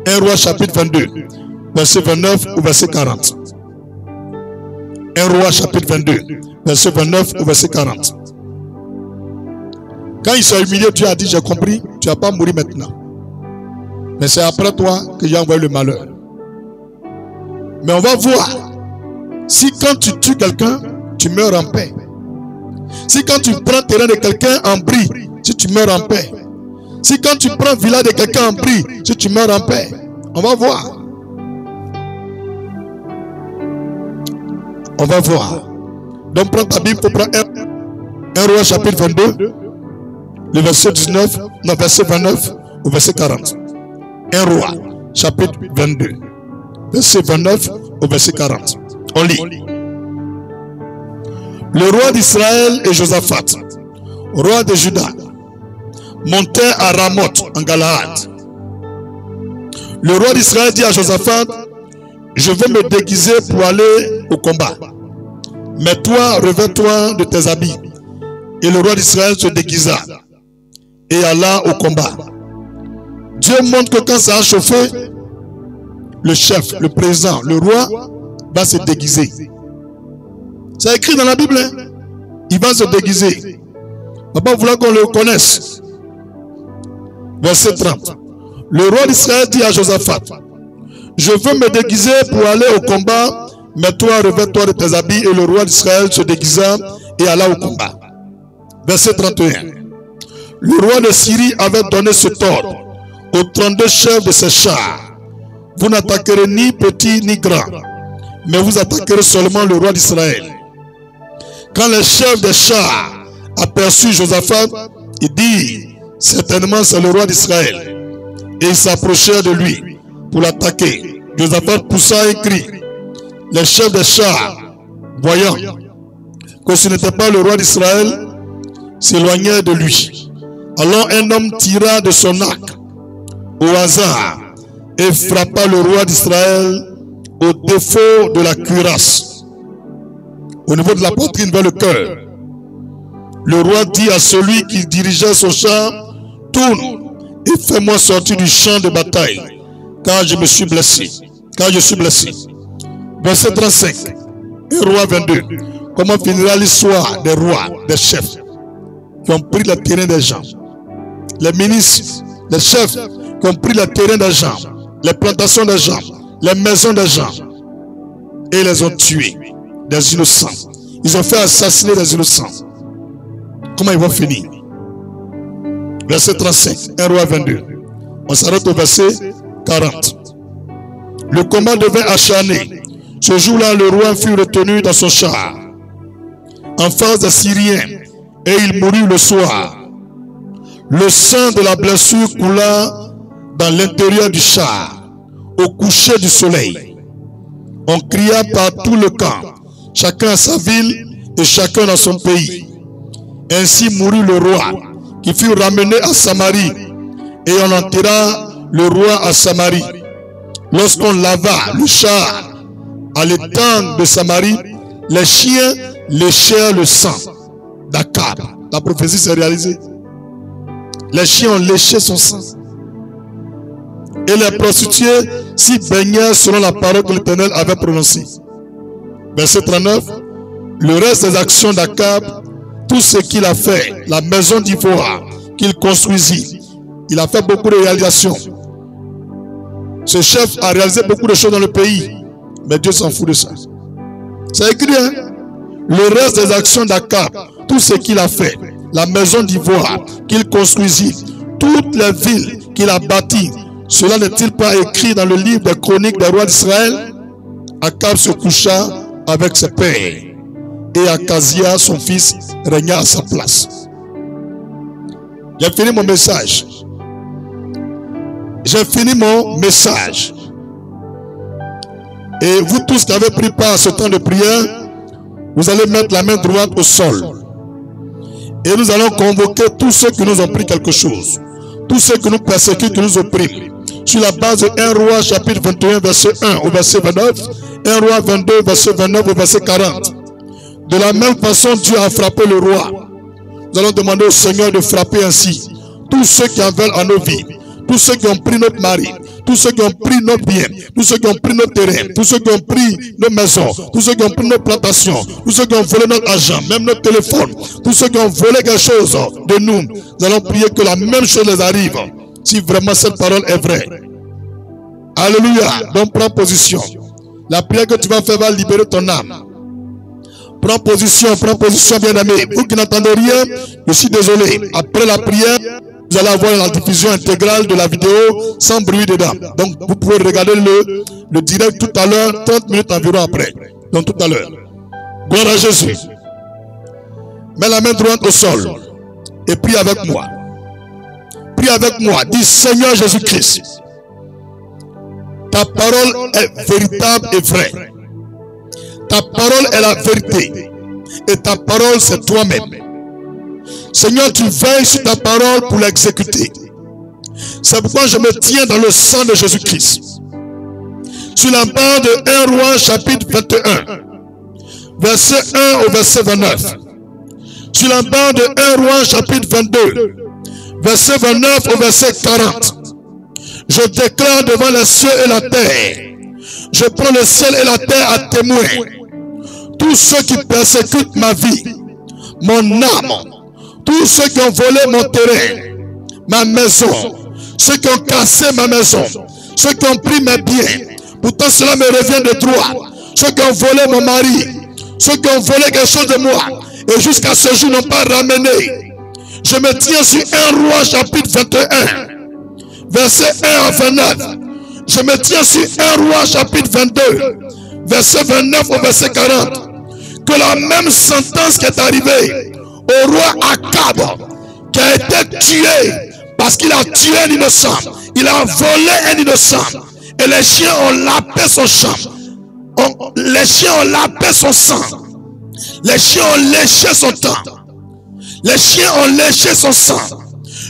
1 Roi chapitre 22, verset 29 au verset 40. 1 Roi chapitre 22, verset 29 au verset 40. Quand il s'est humilié, Dieu a dit, j'ai compris, tu n'as pas mouru maintenant. Mais c'est après toi que j'ai envoyé le malheur. Mais on va voir si quand tu tues quelqu'un, tu meurs en paix. Si quand tu prends le terrain de quelqu'un en bris, si tu meurs en paix. Si quand tu prends le village de quelqu'un en bris, si tu meurs en paix. On va voir. On va voir. Donc prends ta Bible pour prendre 1 Roi chapitre 22, le verset 19, non, verset 29 au verset 40. 1 Roi chapitre 22, verset 29 au verset 40. On lit. Le roi d'Israël et Josaphat, roi de Juda, montaient à Ramoth en Galaad. Le roi d'Israël dit à Josaphat, je vais me déguiser pour aller au combat. Mais toi, revêt-toi de tes habits. Et le roi d'Israël se déguisa et alla au combat. Dieu montre que quand ça a chauffé, le chef, le président, le roi va se déguiser. C'est écrit dans la Bible, hein? Il va se déguiser. Papa voulait qu'on le connaisse. Verset 30. Le roi d'Israël dit à Josaphat, je veux me déguiser pour aller au combat, mais toi revêt-toi de tes habits. Et le roi d'Israël se déguisa et alla au combat. Verset 31. Le roi de Syrie avait donné cet ordre aux 32 chefs de ses chars. Vous n'attaquerez ni petit ni grand, mais vous attaquerez seulement le roi d'Israël. Quand les chefs des chars aperçurent Josaphat, ils dirent, certainement c'est le roi d'Israël. Et ils s'approchèrent de lui pour l'attaquer. Josaphat poussa un cri. Les chefs des chars, voyant que ce n'était pas le roi d'Israël, s'éloignèrent de lui. Alors un homme tira de son arc au hasard et frappa le roi d'Israël au défaut de la cuirasse, au niveau de la poitrine vers le cœur. Le roi dit à celui qui dirigeait son char, tourne et fais-moi sortir du champ de bataille, car je me suis blessé. Car je suis blessé. Verset 35. 1 Roi 22. Comment finira l'histoire des rois, des chefs qui ont pris le terrain des gens, les ministres, les chefs qui ont pris le terrain des gens, les plantations des gens, les maisons des gens, et les ont tués, des innocents. Ils ont fait assassiner des innocents. Comment ils vont finir? Verset 35, 1 Roi 22. On s'arrête au verset 40. Le combat devait acharné. Ce jour-là, le roi fut retenu dans son char, en face des Syriens, et il mourut le soir. Le sang de la blessure coula dans l'intérieur du char, au coucher du soleil. On cria par tout le camp, chacun à sa ville et chacun dans son pays. Ainsi mourut le roi, qui fut ramené à Samarie, et on enterra le roi à Samarie. Lorsqu'on lava le char à l'étang de Samarie, les chiens léchèrent le sang d'Akab. La prophétie s'est réalisée. Les chiens ont léché son sang. Et les prostituées s'y baignèrent selon la parole que l'Éternel avait prononcée. Verset 39. Le reste des actions d'Akab, tout ce qu'il a fait, la maison d'ivoire qu'il construisit, il a fait beaucoup de réalisations. Ce chef a réalisé beaucoup de choses dans le pays, mais Dieu s'en fout de ça. C'est écrit, hein? Le reste des actions d'Akab, tout ce qu'il a fait, la maison d'ivoire qu'il construisit, toutes les villes qu'il a bâties, cela n'est-il pas écrit dans le livre des chroniques des rois d'Israël? Akab se coucha avec ses pères, et Akazia, son fils, régna à sa place. J'ai fini mon message. J'ai fini mon message. Et vous tous qui avez pris part à ce temps de prière, vous allez mettre la main droite au sol. Et nous allons convoquer tous ceux qui nous ont pris quelque chose. Tous ceux qui nous persécutent, qui nous oppriment. Sur la base de 1 Roi chapitre 21, verset 1 au verset 29. 1 Roi 22, verset 29 au verset 40. De la même façon, Dieu a frappé le roi. Nous allons demander au Seigneur de frapper ainsi tous ceux qui en veulent à nos vies. Tous ceux qui ont pris notre mari, tous ceux qui ont pris nos biens, tous ceux qui ont pris nos terrains, tous ceux qui ont pris nos maisons, tous ceux qui ont pris nos plantations, tous ceux qui ont volé notre argent, même nos téléphones, tous ceux qui ont volé quelque chose de nous, nous allons prier que la même chose les arrive, si vraiment cette parole est vraie. Alléluia. Donc prends position. La prière que tu vas faire va libérer ton âme. Prends position, bien-aimé. Vous qui n'entendez rien, je suis désolé. Après la prière, vous allez avoir la diffusion intégrale de la vidéo sans bruit dedans. Donc, vous pouvez regarder le direct tout à l'heure, 30 minutes environ après. Donc, tout à l'heure. Gloire à Jésus. Mets la main droite au sol et prie avec moi. Prie avec moi. Dis, Seigneur Jésus-Christ, ta parole est véritable et vraie. Ta parole est la vérité. Et ta parole, c'est toi-même. Seigneur, tu veilles sur ta parole pour l'exécuter. C'est pourquoi je me tiens dans le sang de Jésus-Christ. Sur la base de 1 Roi chapitre 21, verset 1 au verset 29. Sur la base de 1 Roi chapitre 22, verset 29 au verset 40. Je déclare devant les cieux et la terre. Je prends le ciel et la terre à témoin. Tous ceux qui persécutent ma vie, mon âme, tous ceux qui ont volé mon terrain, ma maison, ceux qui ont cassé ma maison, ceux qui ont pris mes biens, pourtant cela me revient de droit. Ceux qui ont volé mon mari, ceux qui ont volé quelque chose de moi, et jusqu'à ce jour n'ont pas ramené. Je me tiens sur 1 Roi chapitre 21, verset 1 à 29. Je me tiens sur 1 Roi chapitre 22, verset 29 au verset 40. Que la même sentence qui est arrivée au roi Akab, qui a été tué parce qu'il a tué un innocent, il a volé un innocent, et les chiens ont lapé son sang, les chiens ont lapé son sang, les chiens ont léché son temps, les chiens ont léché son sang.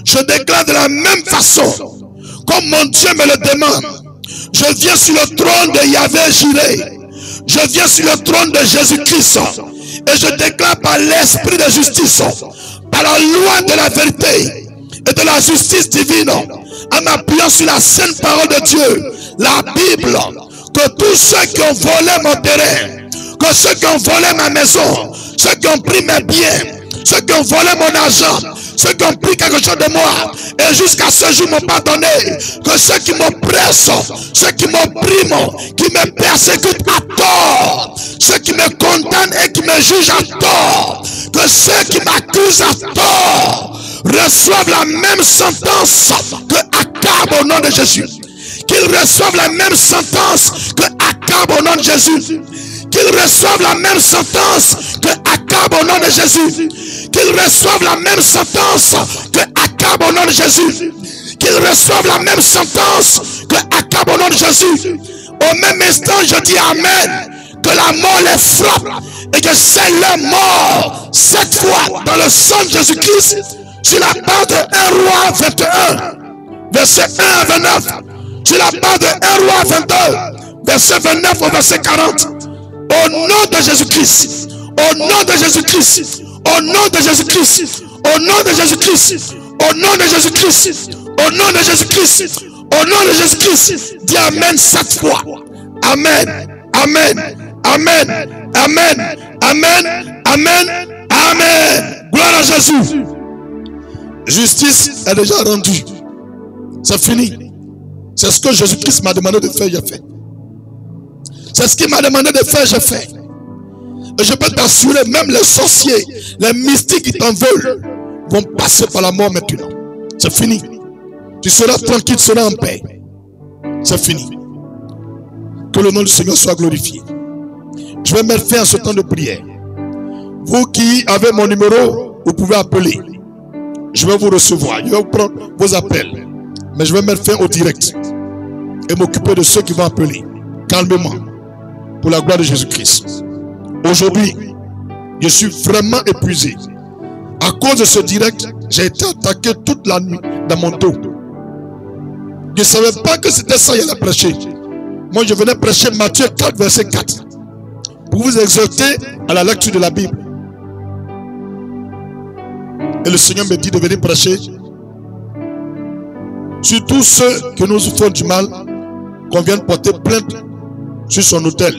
Je déclare de la même façon, comme mon Dieu me le demande, je viens sur le trône de Yahvé Jireh. Je viens sur le trône de Jésus-Christ et je déclare par l'esprit de justice, par la loi de la vérité et de la justice divine, en appuyant sur la sainte parole de Dieu, la Bible, que tous ceux qui ont volé mon terrain, que ceux qui ont volé ma maison, ceux qui ont pris mes biens, ceux qui ont volé mon argent, ceux qui ont pris quelque chose de moi et jusqu'à ce jour m'ont pas donné, que ceux qui m'oppressent, ceux qui m'oppriment, qui me persécutent à tort, ceux qui me condamnent et qui me jugent à tort, que ceux qui m'accusent à tort reçoivent la même sentence que Akab au nom de Jésus. Qu'ils reçoivent la même sentence que Akab au nom de Jésus. Qu'ils reçoivent la même sentence que Akab au nom de Jésus. Qu'ils reçoivent la même sentence que Akab au nom de Jésus. Qu'ils reçoivent la même sentence que Akab au nom de Jésus. Au même instant, je dis Amen. Que la mort les frappe et que c'est leur mort cette fois dans le sang de Jésus-Christ sur la base de 1 Roi 21, verset 1 à 29. Sur la base de 1 Roi 22, verset 29 au verset 40. Au nom de Jésus-Christ, au nom de Jésus-Christ, au nom de Jésus-Christ, au nom de Jésus-Christ, au nom de Jésus-Christ, au nom de Jésus-Christ, au nom de Jésus-Christ, dis Amen 7 fois. Amen, Amen, Amen, Amen, Amen, Amen, Amen. Gloire à Jésus. Justice est déjà rendue. C'est fini. C'est ce que Jésus-Christ m'a demandé de faire, j'ai fait. C'est ce qu'il m'a demandé de faire, j'ai fait. Et je peux t'assurer, même les sorciers, les mystiques qui t'en veulent, vont passer par la mort maintenant. C'est fini. Tu seras tranquille, tu seras en paix. C'est fini. Que le nom du Seigneur soit glorifié. Je vais mettre fin à ce temps de prière. Vous qui avez mon numéro, vous pouvez appeler. Je vais vous recevoir. Je vais vous prendre vos appels. Mais je vais mettre fin au direct. Et m'occuper de ceux qui vont appeler. Calmement. Pour la gloire de Jésus-Christ. Aujourd'hui, je suis vraiment épuisé. À cause de ce direct, j'ai été attaqué toute la nuit dans mon dos. Je ne savais pas que c'était ça qu'il allait prêcher. Moi, je venais prêcher Matthieu 4, verset 4. Pour vous exhorter à la lecture de la Bible. Et le Seigneur me dit de venir prêcher sur tous ceux qui nous font du mal qu'on vienne porter plainte sur son autel,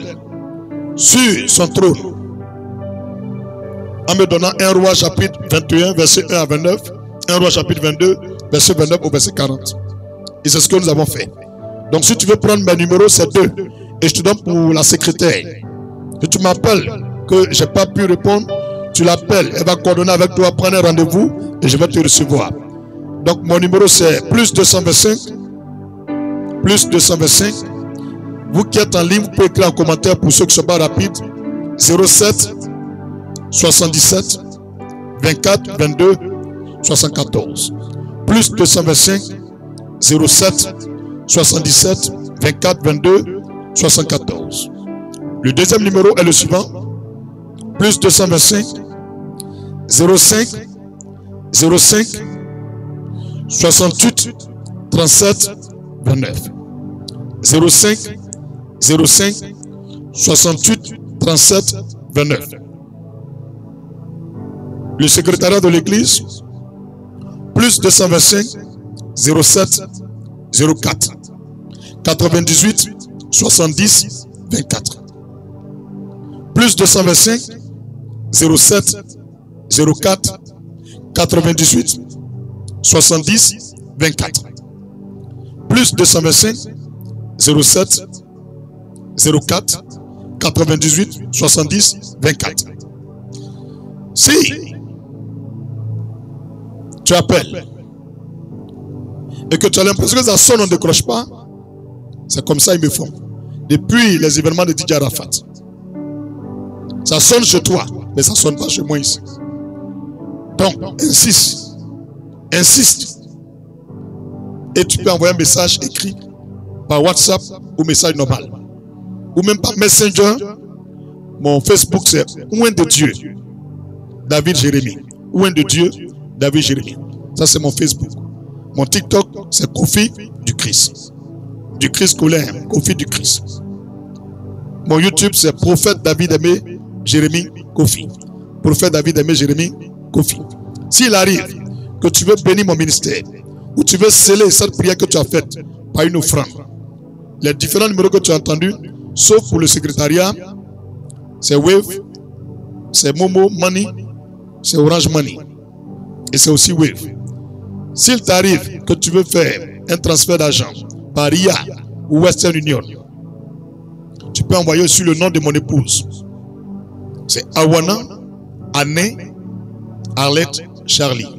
sur son trône, en me donnant 1 Roi chapitre 21, verset 1 à 29, 1 Roi chapitre 22, verset 29 au verset 40. Et c'est ce que nous avons fait. Donc si tu veux prendre mes numéros, c'est 2. Et je te donne pour la secrétaire. Que tu m'appelles, que je n'ai pas pu répondre, tu l'appelles, elle va coordonner avec toi, prendre un rendez-vous et je vais te recevoir. Donc mon numéro c'est plus 225, plus 225. Vous qui êtes en ligne, vous pouvez écrire en commentaire pour ceux qui ne sont pas rapides. 07 77 24 22 74. Plus 225 07 77 24 22 74. Le deuxième numéro est le suivant. Plus 225 05 05 68 37 29. 05 05 68 37 29. Le secrétariat de l'église, plus 225 07 04 98 70 24. Plus 225 07 04 98 70 24. Plus 225 07 04 98 70 24. Si tu appelles et que tu as l'impression que ça sonne, on ne décroche pas, c'est comme ça ils me font. Depuis les événements de Didier Arafat. Ça sonne chez toi, mais ça ne sonne pas chez moi ici. Donc, insiste. Insiste. Et tu peux envoyer un message écrit par WhatsApp ou message normal. Ou même par Messenger. Mon Facebook c'est Ouen de Dieu, David Jérémie. Ouen de Dieu, David Jérémie. Ça c'est mon Facebook. Mon TikTok c'est Kofi du Christ. Du Christ colère, Kofi du Christ. Mon YouTube c'est Prophète David Aimé Jérémie Kofi. Prophète David Aimé Jérémie Kofi. S'il arrive que tu veux bénir mon ministère, ou tu veux sceller cette prière que tu as faite par une offrande, les différents numéros que tu as entendus, sauf pour le secrétariat, c'est Wave, c'est Momo Money, c'est Orange Money. Et c'est aussi Wave. S'il t'arrive que tu veux faire un transfert d'argent par RIA ou Western Union, tu peux envoyer sur le nom de mon épouse. C'est Awana Anne Arlette Charlie.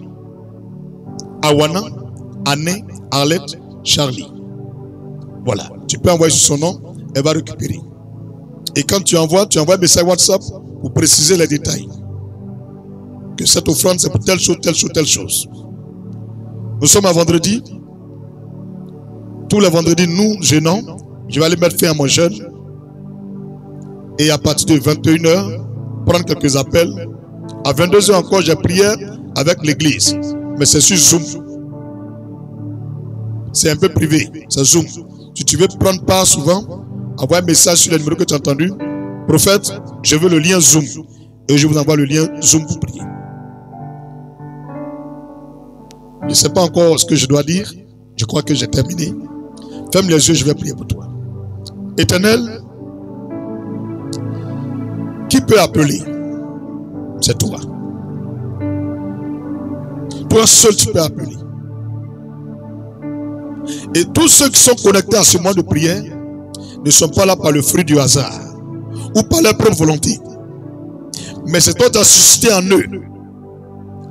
Awana Anne Arlette Charlie. Voilà. Tu peux envoyer sur son nom, elle va récupérer. Et quand tu envoies un message WhatsApp pour préciser les détails. Que cette offrande c'est pour telle chose, telle chose, telle chose. Nous sommes à vendredi. Tous les vendredis, nous jeûnons. Je vais aller mettre fin à mon jeûne. Et à partir de 21h, prendre quelques appels. À 22h encore, j'ai prié avec l'église. Mais c'est sur Zoom. C'est un peu privé. C'est Zoom. Si tu veux prendre part souvent, envoie un message sur le numéro que tu as entendu. Prophète, je veux le lien Zoom. Et je vous envoie le lien Zoom pour prier. Je ne sais pas encore ce que je dois dire. Je crois que j'ai terminé. Ferme les yeux, je vais prier pour toi. Éternel, qui peut appeler? C'est toi. Toi seul tu peux appeler. Et tous ceux qui sont connectés à ce moment de prière ne sont pas là par le fruit du hasard ou par leur propre volonté. Mais c'est toi qui as suscité en eux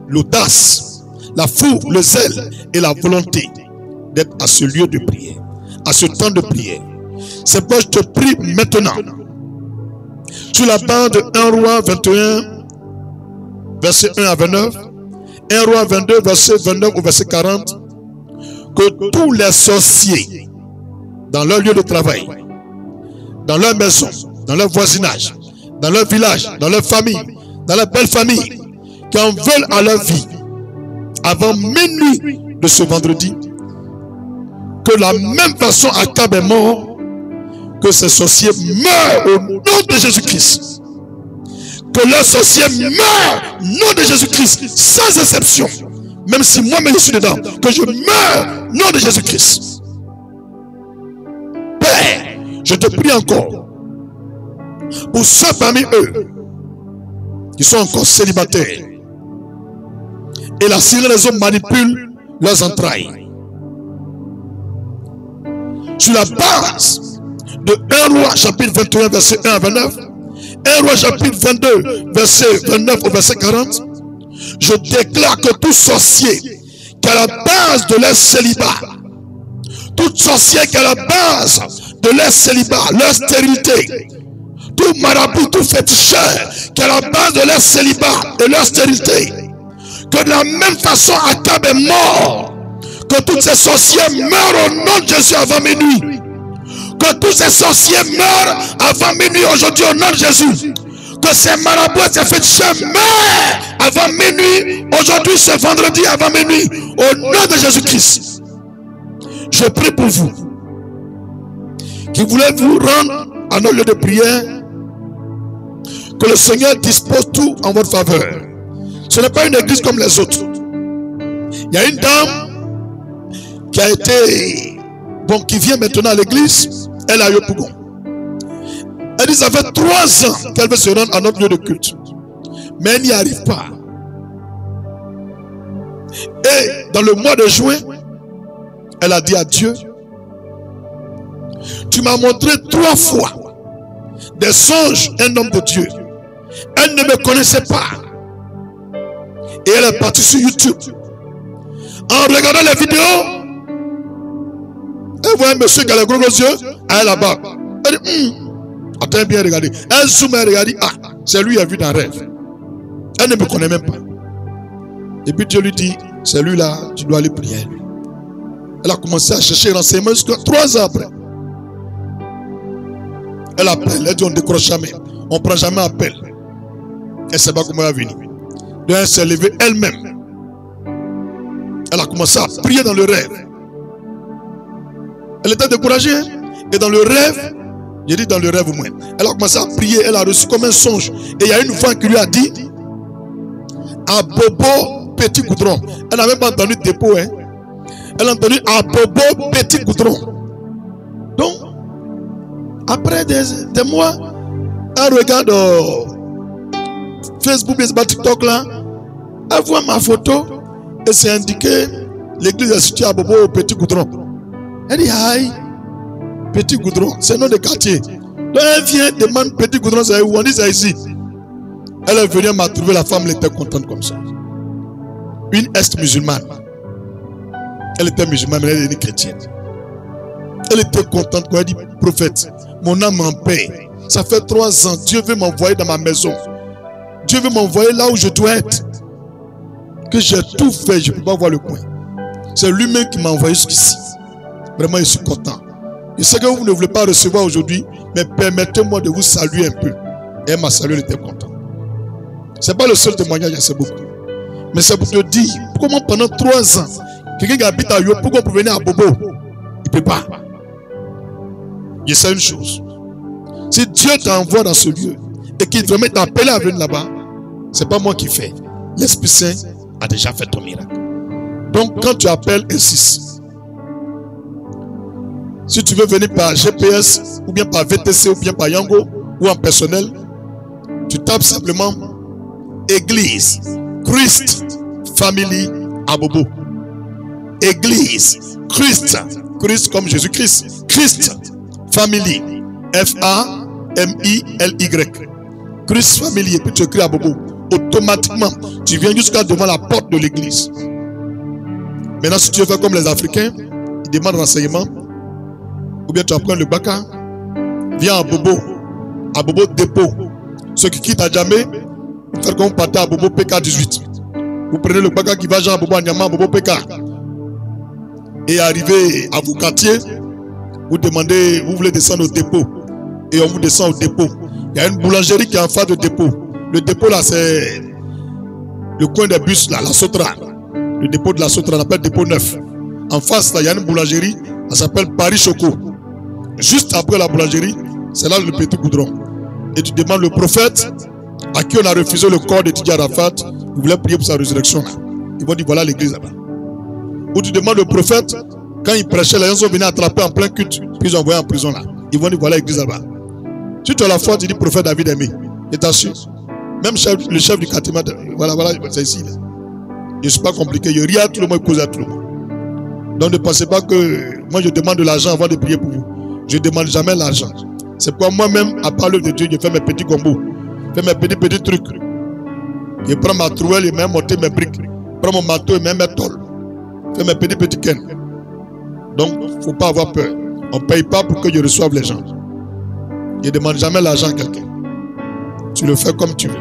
l'audace, la fougue, le zèle et la volonté d'être à ce lieu de prière, à ce temps de prière. C'est pourquoi je te prie maintenant, sur la base de 1 Roi 21, verset 1 à 29, 1 Roi 22, verset 29 au verset 40, que tous les sorciers, dans leur lieu de travail, dans leur maison, dans leur voisinage, dans leur village, dans leur famille, dans leur belle famille, qui en veulent à leur vie, avant minuit de ce vendredi, que la même façon Akab est mort, que ces sorciers meurent au nom de Jésus-Christ. Que leurs sorciers meurent au nom de Jésus-Christ, sans exception. Même si moi-même je suis dedans, que je meurs au nom de Jésus-Christ. Père, Je te prie encore pour ceux parmi eux qui sont encore célibataires. Et la sirène des hommes manipule leurs entrailles. Sur la base de 1 Roi chapitre 21 verset 1 à 29, 1 Roi chapitre 22 verset 29 au verset 40, je déclare que tout sorcier qui est à la base de leur célibat, tout sorcier qui est à la base de leur célibat, leur stérilité, tout marabout, tout féticheur qui est à la base de leur célibat et leur stérilité, que de la même façon Akab est mort, que tous ces sorciers meurent au nom de Jésus avant minuit, que tous ces sorciers meurent avant minuit aujourd'hui au nom de Jésus, que ces marabouts et ces féticheurs meurent avant minuit aujourd'hui, ce vendredi avant minuit, au nom de Jésus-Christ. Je prie pour vous qui voulez vous rendre à nos lieux de prière, que le Seigneur dispose tout en votre faveur. Ce n'est pas une église comme les autres. Il y a une dame qui a été, qui vient maintenant à l'église, elle a eu Pougon. Elle dit, ça fait 3 ans qu'elle veut se rendre à notre lieu de culte. Mais elle n'y arrive pas. Et dans le mois de juin, elle a dit à Dieu, tu m'as montré 3 fois des songes, un homme de Dieu. Elle ne me connaissait pas. Et elle est partie sur YouTube. En regardant les vidéos, elle voit un monsieur qui a les gros yeux, elle là-bas. Elle dit, attends bien regarder. Elle zoome et regarde, ah, c'est lui qui a vu dans un rêve. Elle ne me connaît même pas. Et puis Dieu lui dit, c'est lui là, tu dois aller prier. Elle a commencé à chercher renseignements jusqu'à 3 ans après. Elle appelle, elle dit on ne décroche jamais. On ne prend jamais appel. Elle ne sait pas comment elle va venir. Donc elle s'est levée elle-même. Elle a commencé à prier dans le rêve. Elle était découragée. Hein? Et dans le rêve, j'ai dit dans le rêve au moins, elle a commencé à prier, elle a reçu comme un songe. Et il y a une voix qui lui a dit, à Bobo petit goudron. Elle n'a même pas entendu dépôt. Hein? Elle a entendu à Bobo petit goudron. Donc, après des mois, elle regarde Facebook, TikTok là, elle voit ma photo et c'est indiqué l'église est située à Bobo petit goudron. Elle dit aïe, petit goudron, c'est le nom de quartier. Donc elle vient, demande petit goudron, c'est où? On dit c'est ici. Elle est venue, m'a trouvé, la femme, elle était contente comme ça. Une est-musulmane. Elle était musulmane, mais elle était chrétienne. Elle était contente quand elle dit, prophète, mon âme en paix. Ça fait 3 ans, Dieu veut m'envoyer dans ma maison. Dieu veut m'envoyer là où je dois être. Que j'ai tout fait, je ne peux pas voir le coin. C'est lui-même qui m'a envoyé jusqu'ici. Vraiment, je suis content. Je sais que vous ne voulez pas recevoir aujourd'hui, mais permettez-moi de vous saluer un peu. Et elle m'a salué, elle était contente. Ce n'est pas le seul témoignage, c'est beaucoup. Mais c'est pour te dire, comment pendant 3 ans, quelqu'un qui habite à Yo, pourquoi pour venir à Bobo, il ne peut pas. Je sais une chose. Si Dieu t'envoie dans ce lieu et qu'il vraiment t'appelle à venir là-bas, ce n'est pas moi qui fais. L'Esprit Saint a déjà fait ton miracle. Donc quand tu appelles, insiste. Si tu veux venir par GPS, ou bien par VTC, ou bien par Yango, ou en personnel, tu tapes simplement Église Christ Family à Bobo. Église Christ, Christ comme Jésus-Christ, Christ Family, F-A-M-I-L-Y, Christ Family, et puis tu écris à Bobo. Automatiquement, tu viens jusqu'à devant la porte de l'église. Maintenant, si tu veux faire comme les Africains, ils demandent renseignement, ou bien tu vas prendre le baka, viens à Bobo dépôt. Ceux qui quittent à Djamé, vous faites comme vous partez à Bobo PK18. Vous prenez le baka qui va à Bobo Anyama, Bobo PK. Et arrivé à vos quartiers, vous demandez, vous voulez descendre au dépôt. Et on vous descend au dépôt. Il y a une boulangerie qui est en face du dépôt. Le dépôt là, c'est le coin des bus là, la Sotra. Le dépôt de la Sotra, on appelle dépôt 9. En face là, il y a une boulangerie, ça s'appelle Paris Choco. Juste après la boulangerie, c'est là le petit goudron. Et tu demandes le prophète à qui on a refusé le corps de Didier Arafat, il voulait prier pour sa résurrection là. Ils vont dire voilà l'église là-bas. Ou tu demandes le prophète, quand il prêchait, les gens sont venus attraper en plein culte, puis ils ont envoyé en prison là. Ils vont dire, voilà l'église là-bas. Si tu as la foi, tu dis prophète David aimé. Je t'assure. Même le chef du quartier, voilà, c'est ici. Là. Je ne suis pas compliqué. Je ris à tout le monde, je cause à tout le monde. Donc ne pensez pas que moi je demande de l'argent avant de prier pour vous. Je ne demande jamais l'argent. C'est pourquoi moi-même, à part l'œuvre de Dieu, je fais mes petits combos. Je fais mes petits trucs. Je prends ma trouelle et même monter mes briques. Je prends mon marteau et même mes tôles. Je fais mes petits ken. Donc, il ne faut pas avoir peur. On ne paye pas pour que je reçoive les gens. Je ne demande jamais l'argent à quelqu'un. Tu le fais comme tu veux.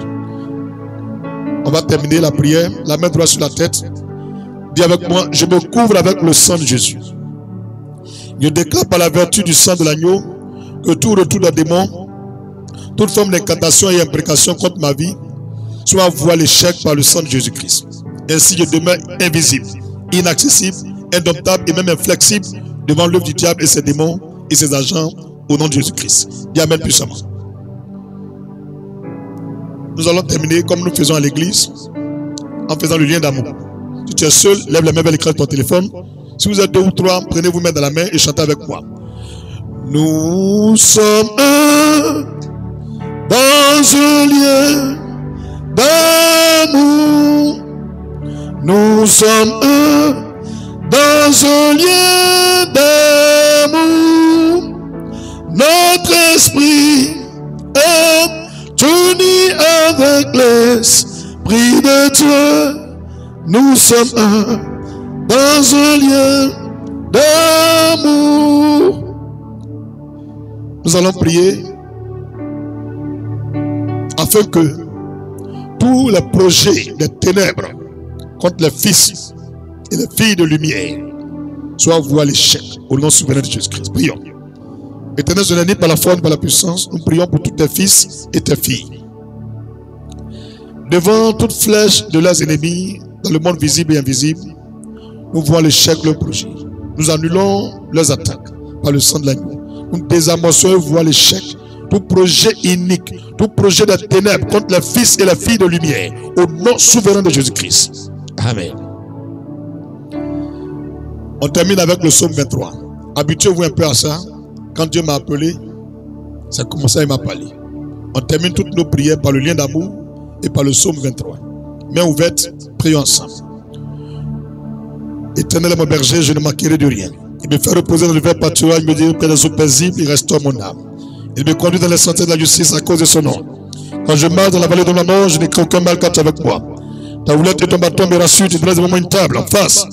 On va terminer la prière. La main droite sur la tête. Dis avec moi, je me couvre avec le sang de Jésus. Je déclare par la vertu du sang de l'agneau que tout retour d'un démon, toute forme d'incantation et imprécation contre ma vie soit voué à l'échec par le sang de Jésus-Christ. Ainsi je demeure invisible, inaccessible, indomptable et même inflexible devant l'œuvre du diable et ses démons et ses agents au nom de Jésus-Christ. Dis Amen puissamment. Nous allons terminer comme nous faisons à l'église en faisant le lien d'amour. Si tu es seul, lève la main vers l'écran de ton téléphone. Si vous êtes deux ou trois, prenez vos mains dans la main et chantez avec moi. Nous sommes un dans un lien d'amour. Nous sommes un dans un lien d'amour. Notre esprit est uni avec l'esprit de Dieu. Nous sommes un dans un lien d'amour. Nous allons prier afin que tous les projets des ténèbres contre les fils et les filles de lumière soient voués à l'échec au nom souverain de Jésus-Christ. Prions. Éternel, je n'ai par la force, par la puissance, nous prions pour tous tes fils et tes filles. Devant toute flèche de leurs ennemis, dans le monde visible et invisible, nous voyons l'échec de leur projet. Nous annulons leurs attaques par le sang de l'agneau. Nous désamorçons et voyons l'échec. Tout projet inique, tout projet de ténèbres contre les fils et les filles de lumière, au nom souverain de Jésus-Christ. Amen. On termine avec le psaume 23. Habituez-vous un peu à ça. Quand Dieu m'a appelé, ça commence à m'appeler. On termine toutes nos prières par le lien d'amour et par le psaume 23. Mains ouvertes, prions ensemble. Éternel mon berger, je ne manquerai de rien. Il me fait reposer dans le vert pâturage, il me dit près des eaux paisibles, il restaure mon âme. Il me conduit dans les sentiers de la justice à cause de son nom. Quand je marche dans la vallée de la mort, je n'ai aucun mal quand tu es avec moi. Ta houlette et ton bâton me rassurent, tu dresses devant moi une table en face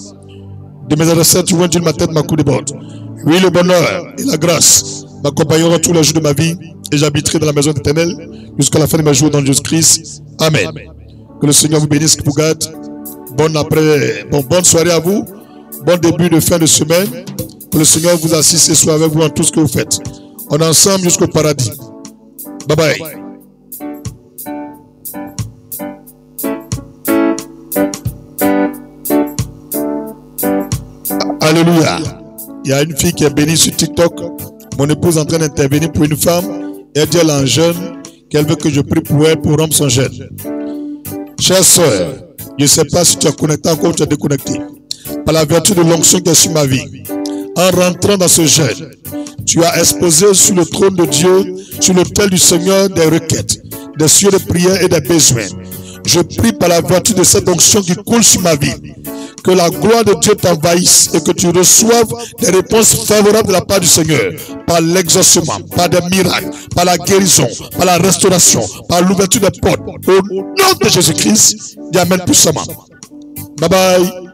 de mes adversaires, tu vois, ma tête, ma coupe de bord. Oui, le bonheur et la grâce m'accompagneront tous les jours de ma vie et j'habiterai dans la maison de l'Éternel jusqu'à la fin de mes jours dans Jésus-Christ. Amen. Que le Seigneur vous bénisse, qu'il vous garde. Bonne soirée à vous. Bon début de fin de semaine. Que le Seigneur vous assiste et soit avec vous en tout ce que vous faites. On est ensemble jusqu'au paradis. Bye bye. Alléluia. Il y a une fille qui est bénie sur TikTok. Mon épouse est en train d'intervenir pour une femme. Elle dit elle est en jeûne, qu'elle veut que je prie pour elle pour rompre son jeûne. Chère soeur, je ne sais pas si tu es connecté encore ou tu es déconnecté. Par la vertu de l'onction qui est sur ma vie, en rentrant dans ce jeûne, tu as exposé sur le trône de Dieu, sur l'autel du Seigneur, des requêtes, des cieux de prière et des besoins. Je prie par la vertu de cette onction qui coule sur ma vie, que la gloire de Dieu t'envahisse et que tu reçoives des réponses favorables de la part du Seigneur, par l'exaucement, par des miracles, par la guérison, par la restauration, par l'ouverture des portes. Au nom de Jésus-Christ, dis Amen puissamment. Bye bye.